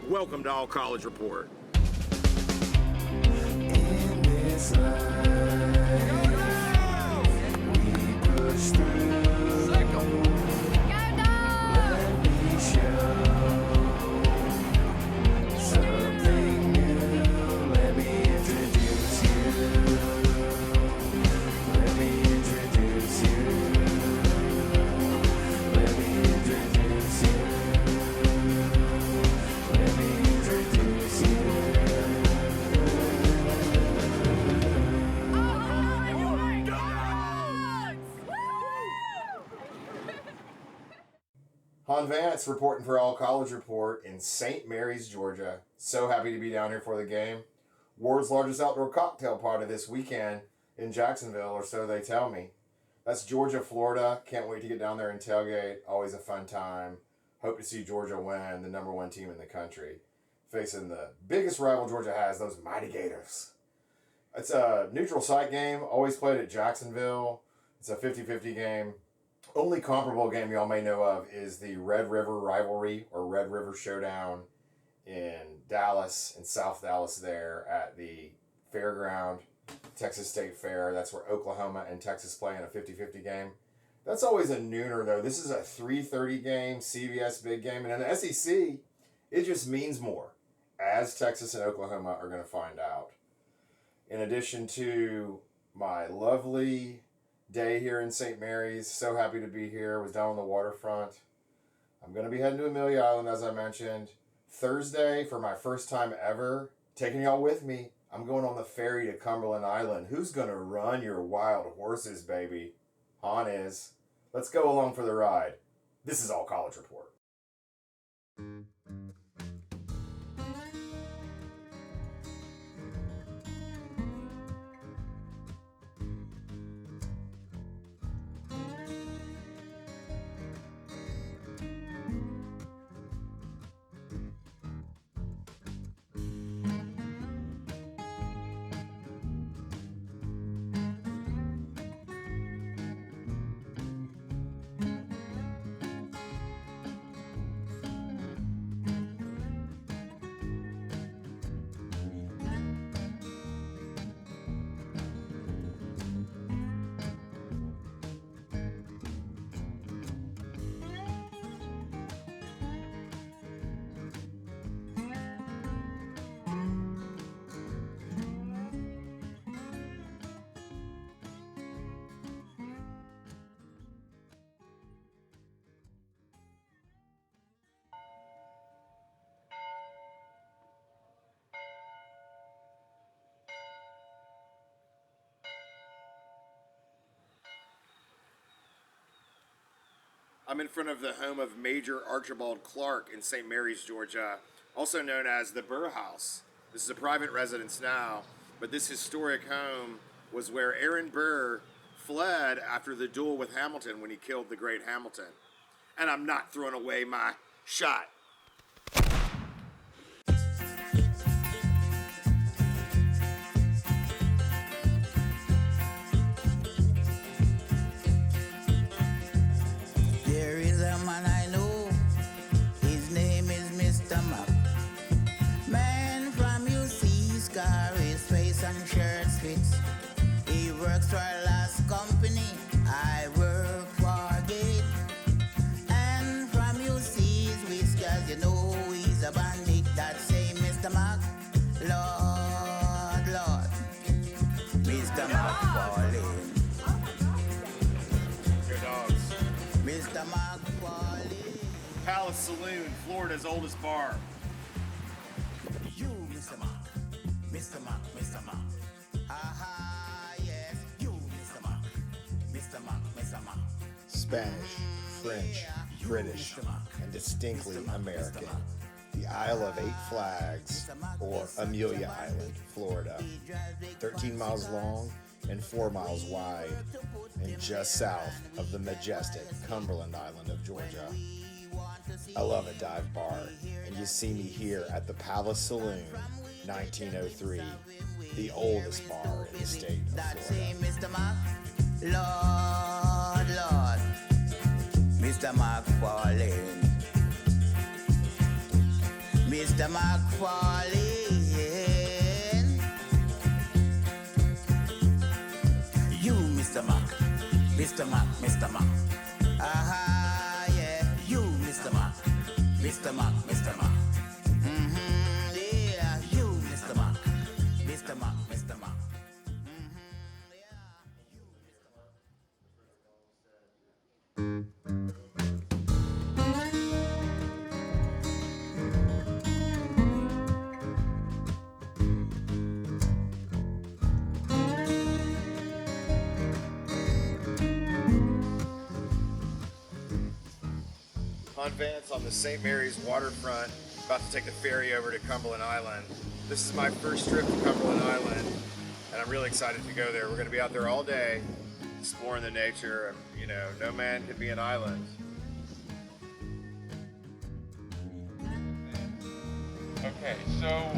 Welcome to All College Report. In this life, we push through. Let me show something new. Let me introduce you. Let me introduce you. Let me introduce you. Let me introduce you. Hon Vance reporting for All College Report in St. Mary's, Georgia. So happy to be down here for the game. World's largest outdoor cocktail party this weekend in Jacksonville, or so they tell me. That's Georgia, Florida. Can't wait to get down there and tailgate. Always a fun time. Hope to see Georgia win, the number one team in the country, facing the biggest rival Georgia has, those mighty Gators. It's a neutral site game, always played at Jacksonville. It's a 50-50 game. Only comparable game y'all may know of is the Red River rivalry or Red River Showdown in Dallas, in South Dallas there at the fairground, Texas State Fair. That's where Oklahoma and Texas play in a 50-50 game. That's always a nooner though. This is a 3:30 game, CBS big game. And in the SEC, it just means more, as Texas and Oklahoma are going to find out. In addition to my lovely day here in St. Mary's, so happy to be here. Was down on the waterfront. I'm going to be heading to Amelia Island, as I mentioned. Thursday, for my first time ever, taking y'all with me, I'm going on the ferry to Cumberland Island. Who's going to run your wild horses, baby? Han is. Let's go along for the ride. This is All College Report. I'm in front of the home of Major Archibald Clark in St. Mary's, Georgia, also known as the Burr House. This is a private residence now, but this historic home was where Aaron Burr fled after the duel with Hamilton when he killed the great Hamilton. And I'm not throwing away my shot. There is a man I know, his name is Mr. Mac. Man from UC, scar his face and shirts fits. He works for a last company, I work for Gate. And from UC's whiskers, you know he's a bandit. That same Mr. Mac, Lord, Lord, Mr. Mac falling. Good dogs. Mr. Mac falling. Palace Saloon, Florida's oldest bar. You, Mr. Mac, Mr. Mac, Mr. Mac. Aha, yes, you, Mr. Mac, Mr. Mac, Mr. Mac. Spanish, French, British, and distinctly American. The Isle of Eight Flags, or Amelia Island, Florida. 13 miles long and 4 miles wide, and just south of the majestic Cumberland Island of Georgia. I love a dive bar, and you see me here at the Palace Saloon, 1903, the oldest bar in the state of That Florida. same Mr. Mac, Lord, Lord, Mr. Mac falling. Mr. McFarlane. You, Mr. Mac, Mr. Mac, Mr. Mac. Aha, yeah. You, Mr. Mac, Mr. Mac, Mr. Mac. Yeah, you, Mr. Mac, Mr. Mac, Mr. Mac. On Vance on the St. Mary's waterfront, about to take the ferry over to Cumberland Island. This is my first trip to Cumberland Island, and I'm really excited to go there. We're going to be out there all day, exploring the nature, and you know, no man can be an island. Okay, so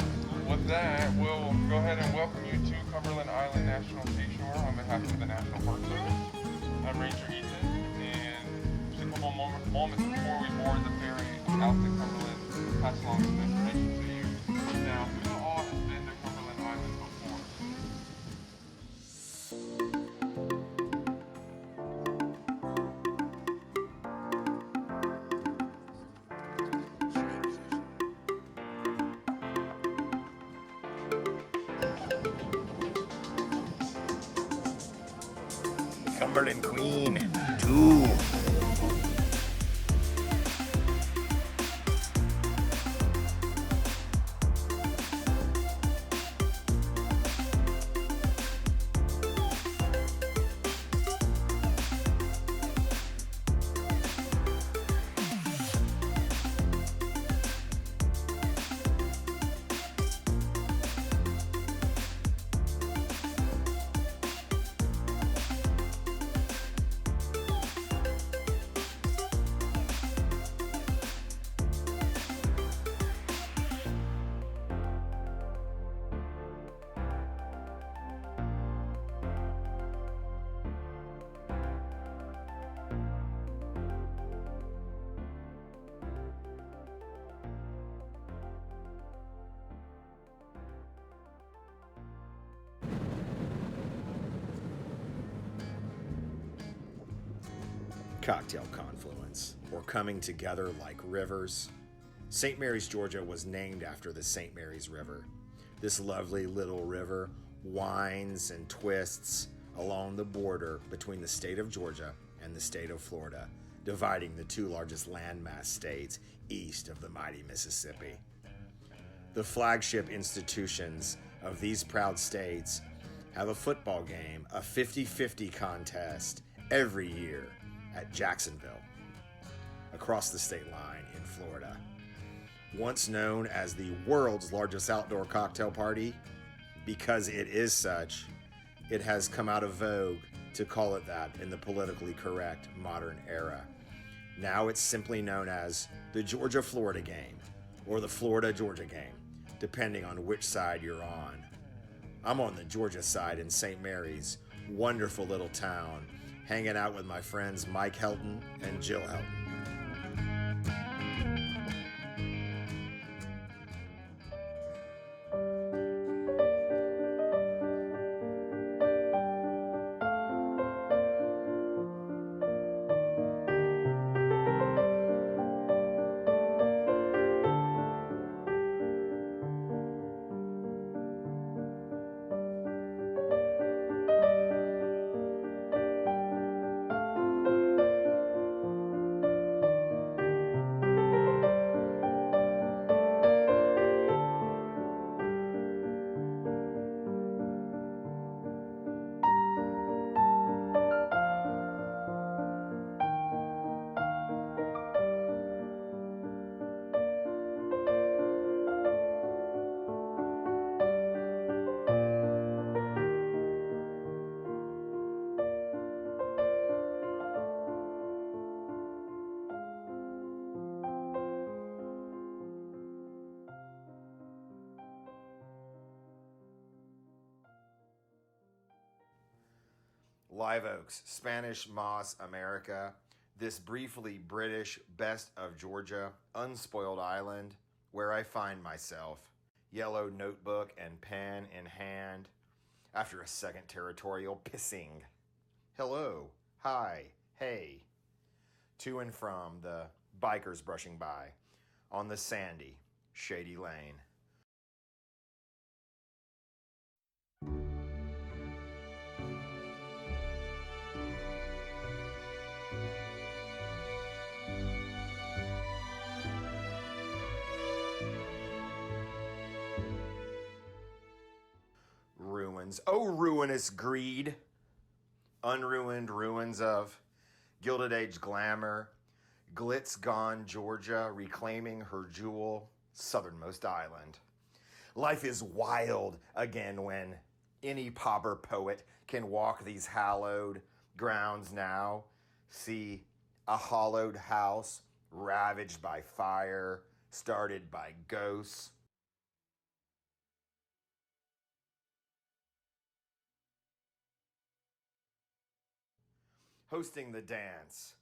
with that, we'll go ahead and welcome you to Cumberland Island National Seashore on behalf of the National Park Service. I'm Ranger Ethan, and just a couple moments before we board the ferry out to Cumberland, we'll pass along some information to you. Now, who all has been to Cumberland Island before? Cumberland Queen 2. Cocktail confluence, or coming together like rivers. St. Mary's, Georgia was named after the St. Mary's River. This lovely little river winds and twists along the border between the state of Georgia and the state of Florida, dividing the two largest landmass states east of the mighty Mississippi. The flagship institutions of these proud states have a football game, a 50-50 contest every year at Jacksonville, across the state line in Florida. Once known as the world's largest outdoor cocktail party, because it is such, it has come out of vogue to call it that in the politically correct modern era. Now it's simply known as the Georgia-Florida game, or the Florida-Georgia game, depending on which side you're on. I'm on the Georgia side in St. Mary's, wonderful little town, hanging out with my friends Mike Helton and Jill Helton. Live Oaks, Spanish Moss America, this briefly British best of Georgia, unspoiled island, where I find myself, yellow notebook and pen in hand, after a second territorial pissing. Hello, hi, hey. To and from the bikers brushing by on the sandy, shady lane. Ruins. Oh, ruinous greed. Unruined ruins of Gilded Age glamour. Glitz gone Georgia, reclaiming her jewel, southernmost island. Life is wild again when any pauper poet can walk these hallowed grounds now, see a hollowed house ravaged by fire, started by ghosts. Hosting the dance.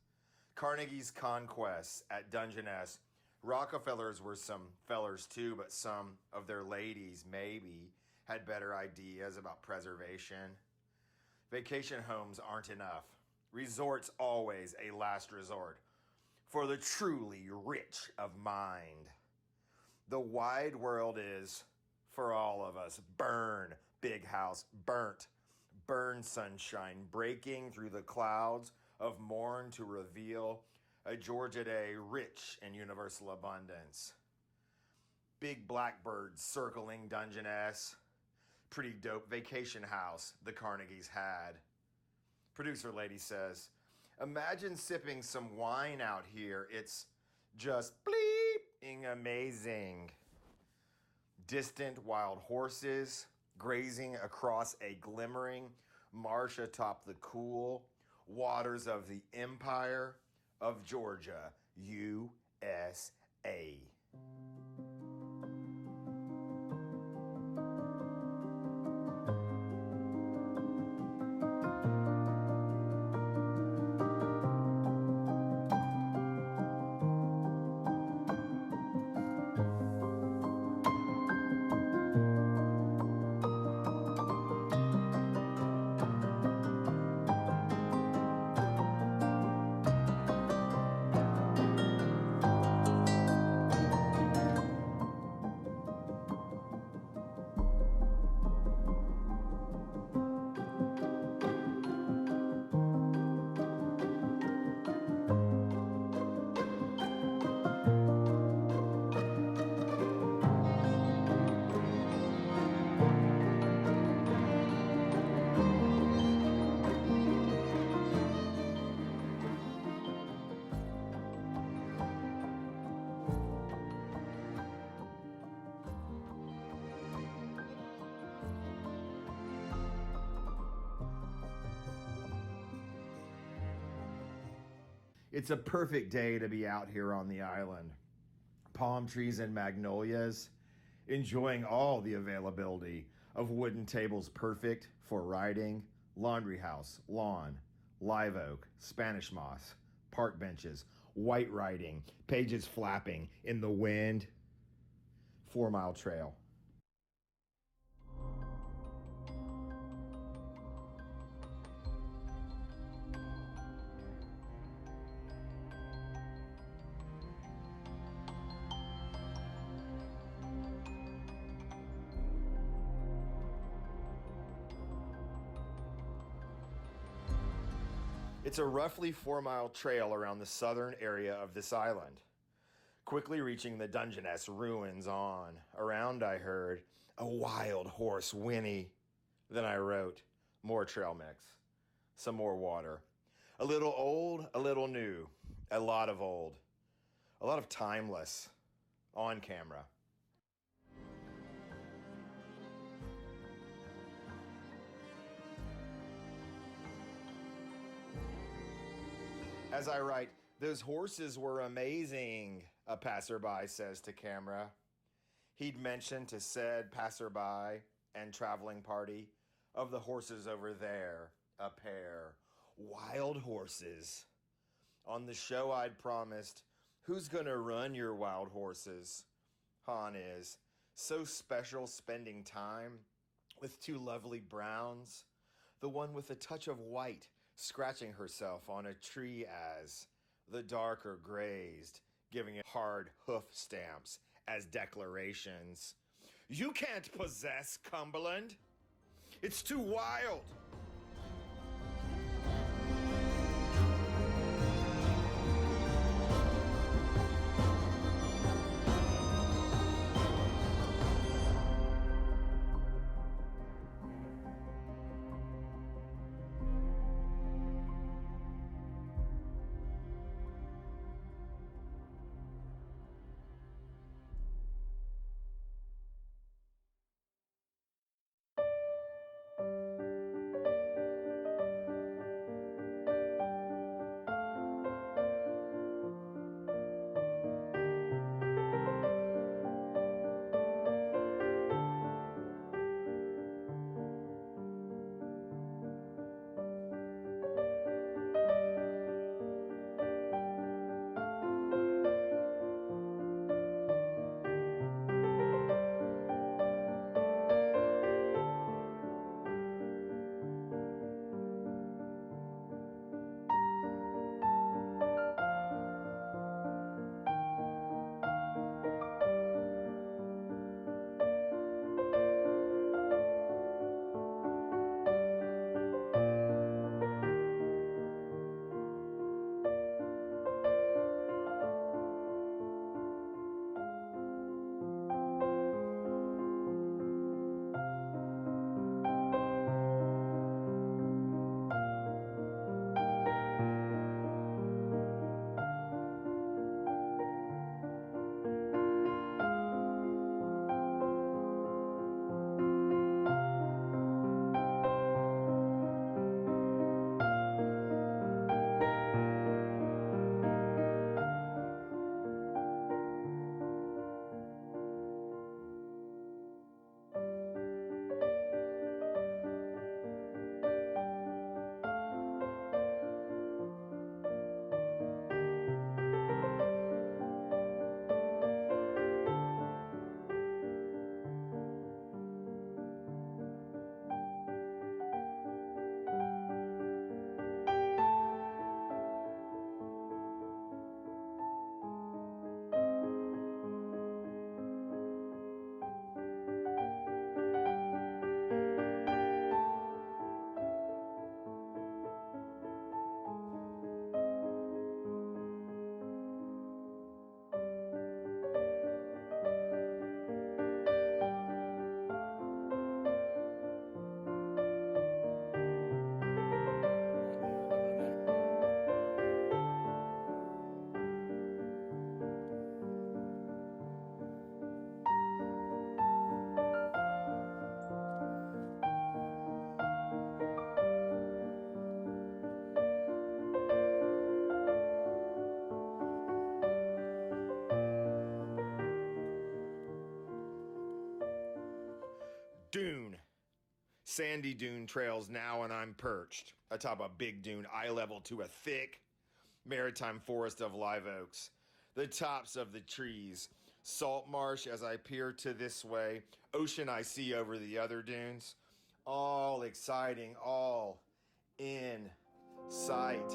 Carnegie's conquests at Dungeness. Rockefellers were some fellers too, but some of their ladies maybe had better ideas about preservation. Vacation homes aren't enough. Resorts always a last resort for the truly rich of mind. The wide world is, for all of us, burn, big house, burnt. Burn sunshine breaking through the clouds of morn to reveal a Georgia day rich in universal abundance. Big blackbirds circling Dungeness. Pretty dope vacation house the Carnegies had. Producer lady says, imagine sipping some wine out here. It's just bleeping amazing. Distant wild horses grazing across a glimmering marsh atop the cool waters of the Empire of Georgia, USA. It's a perfect day to be out here on the island. Palm trees and magnolias, enjoying all the availability of wooden tables perfect for writing, laundry house, lawn, live oak, Spanish moss, park benches, white writing, pages flapping in the wind. 4 Mile Trail. It's a roughly 4 mile trail around the southern area of this island, quickly reaching the Dungeness ruins on. Around I heard a wild horse whinny. Then I wrote, more trail mix, some more water. A little old, a little new, a lot of old, a lot of timeless, on camera. As I write, those horses were amazing, a passerby says to camera. He'd mentioned to said passerby and traveling party of the horses over there, a pair, wild horses. On the show I'd promised, who's gonna run your wild horses? Han is. So special spending time with two lovely browns. The one with a touch of white scratching herself on a tree as the darker grazed, giving it hard hoof stamps as declarations. You can't possess Cumberland. It's too wild. Dune. Sandy dune trails now, and I'm perched atop a big dune, eye level to a thick maritime forest of live oaks. The tops of the trees, salt marsh as I peer to this way, ocean I see over the other dunes. All exciting, all in sight.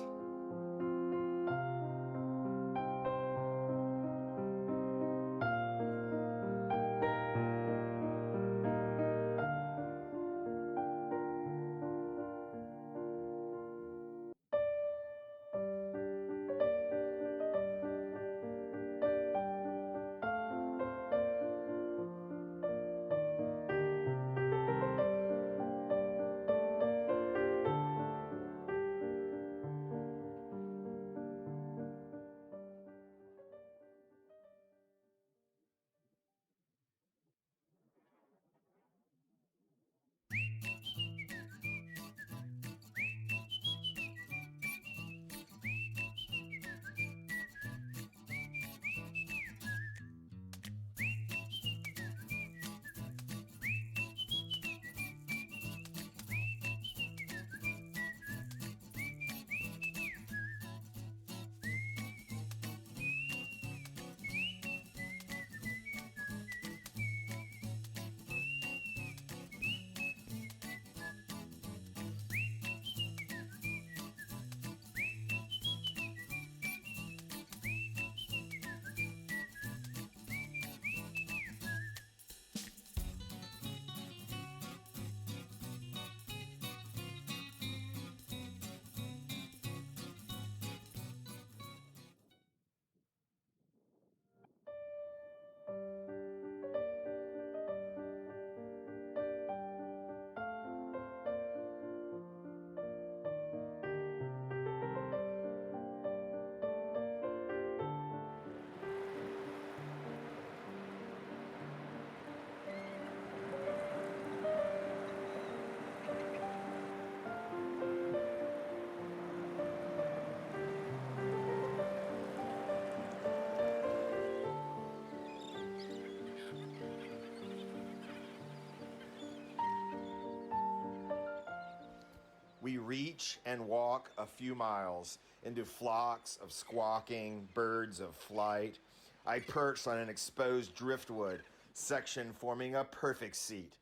We reach and walk a few miles into flocks of squawking birds of flight. I perch on an exposed driftwood section forming a perfect seat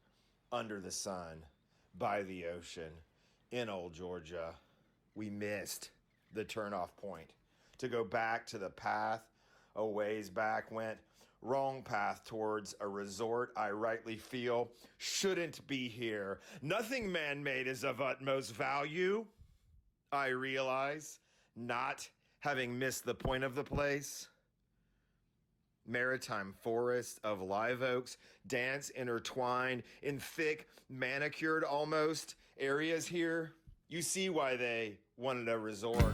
under the sun by the ocean in old Georgia. We missed the turnoff point to go back to the path a ways back, went wrong path towards a resort I rightly feel shouldn't be here. Nothing man-made is of utmost value, I realize, not having missed the point of the place. Maritime forest of live oaks, dance intertwined in thick, manicured almost areas here. You see why they wanted a resort.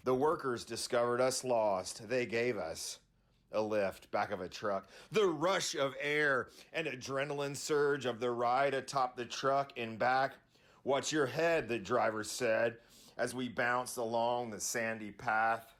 The workers discovered us lost. They gave us a lift back of a truck. The rush of air and adrenaline surge of the ride atop the truck and back. Watch your head, the driver said, as we bounced along the sandy path.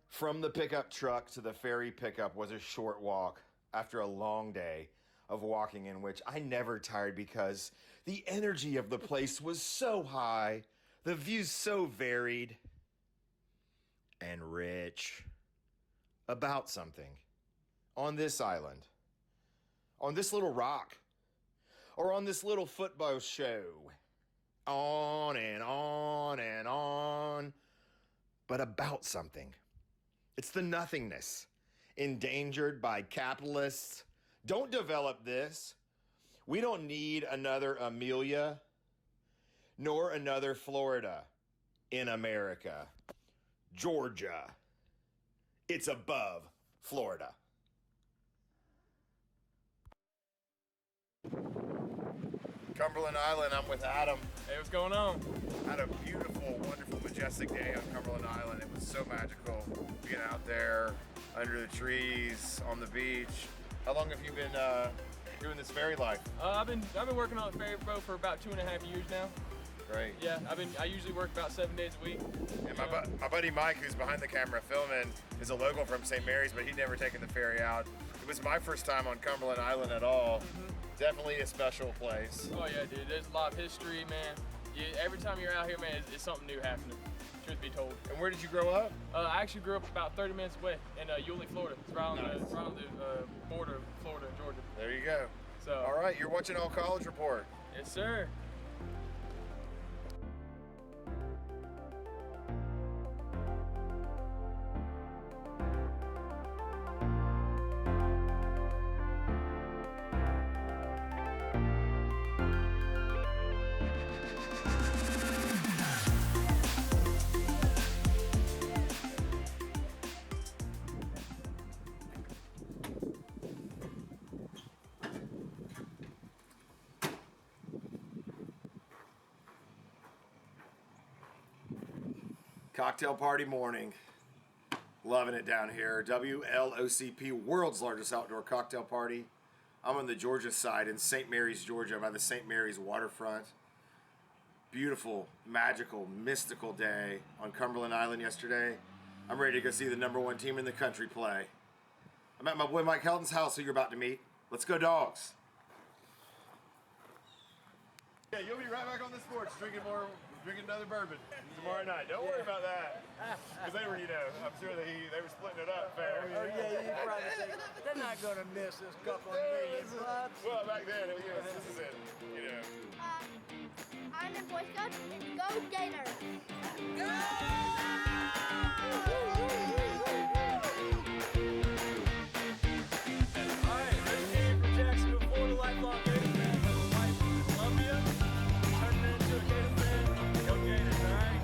From the pickup truck to the ferry pickup was a short walk after a long day of walking in which I never tired because the energy of the place was so high, the views so varied and rich about something on this island, on this little rock, or on this little football show, on and on and on, but about something. It's the nothingness, endangered by capitalists. Don't develop this. We don't need another Amelia, nor another Florida in America. Georgia, it's above Florida. Cumberland Island, I'm with Adam. Hey, what's going on? Had a beautiful, wonderful, majestic day on Cumberland Island. It was so magical being out there under the trees on the beach. How long have you been doing this ferry life? I've been working on the ferry boat for about 2.5 years now. Great. Yeah, I usually work about 7 days a week. And my buddy Mike, who's behind the camera filming, is a local from St. Mary's, but he'd never taken the ferry out. It was my first time on Cumberland Island at all. Mm-hmm. Definitely a special place. Oh yeah, dude. There's a lot of history, man. Every time you're out here, man, it's something new happening. Truth be told. And where did you grow up? I actually grew up about 30 minutes away in Yulee, Florida. It's right on the border of Florida and Georgia. There you go. So. All right, you're watching All College Report. Yes, sir. Cocktail party morning. Loving it down here. WLOCP, world's largest outdoor cocktail party. I'm on the Georgia side in St. Mary's, Georgia, by the St. Mary's waterfront. Beautiful, magical, mystical day on Cumberland Island yesterday. I'm ready to go see the #1 team in the country play. I'm at my boy Mike Helton's house, who you're about to meet. Let's go, Dogs. Yeah, you'll be right back on the sports, drinking another bourbon tomorrow night. Don't worry about that, because they were, I'm sure they were splitting it up fair. Oh yeah, you probably think they're not gonna miss this couple of million bucks. Well, back then, this is it, I'm in Boy Scouts and go Gators! Alright, first game from Jacksonville, Florida, lifelong Gator fan. My wife from Columbia, turning into a Gator fan. Go Gators, alright?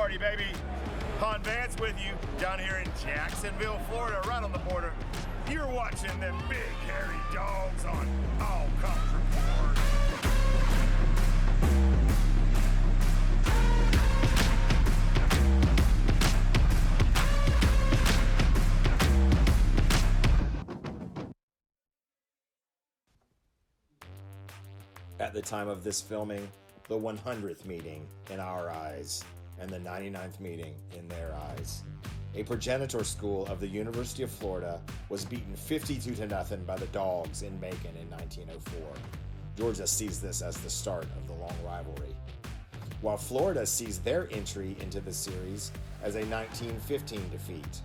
party, baby. Han Vance with you down here in Jacksonville, Florida, right on the border. You're watching them big hairy dogs on All College Report. At the time of this filming, the 100th meeting in our eyes and the 99th meeting in their eyes. A progenitor school of the University of Florida was beaten 52-0 by the Dogs in Macon in 1904. Georgia sees this as the start of the long rivalry, while Florida sees their entry into the series as a 1915 defeat.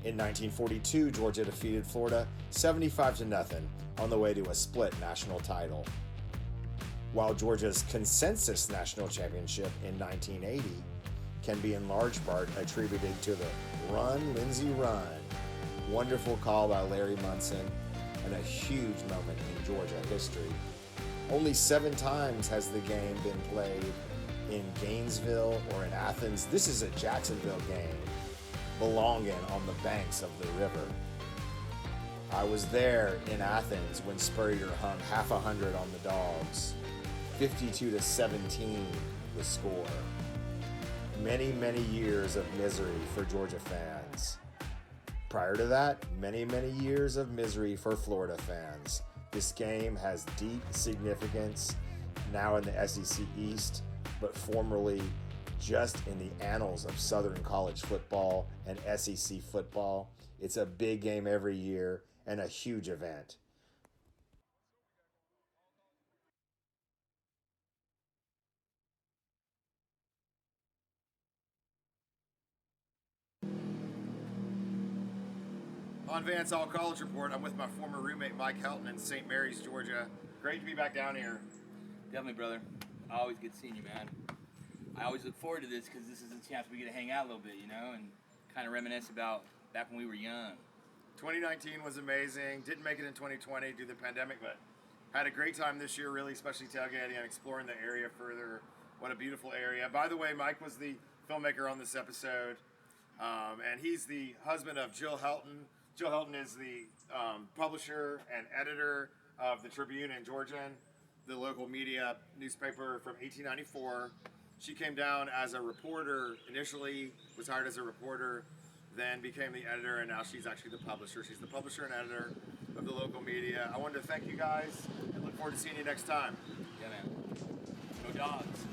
In 1942, Georgia defeated Florida 75-0 on the way to a split national title. While Georgia's consensus national championship in 1980 can be in large part attributed to the Run, Lindsey, Run, wonderful call by Larry Munson, and a huge moment in Georgia history. Only 7 times has the game been played in Gainesville or in Athens. This is a Jacksonville game belonging on the banks of the river. I was there in Athens when Spurrier hung half 100 on the Dogs. 52-17 the score. Many, many years of misery for Georgia fans. Prior to that, many, many years of misery for Florida fans. This game has deep significance now in the SEC East, but formerly just in the annals of Southern college football and SEC football. It's a big game every year and a huge event. On Vance All College Report, I'm with my former roommate Mike Helton in St. Mary's, Georgia. Great to be back down here. Definitely, brother. Always good seeing you, man. I always look forward to this because this is a chance we get to hang out a little bit, you know, and kind of reminisce about back when we were young. 2019 was amazing. Didn't make it in 2020 due to the pandemic, but had a great time this year, really, especially tailgating and exploring the area further. What a beautiful area. By the way, Mike was the filmmaker on this episode, and he's the husband of Jill Helton. Jill Helton is the publisher and editor of the Tribune in Georgia, the local media newspaper from 1894. She came down as a reporter initially, was hired as a reporter, then became the editor, and now she's actually the publisher. She's the publisher and editor of the local media. I wanted to thank you guys and look forward to seeing you next time. Yeah, man. Go Dogs.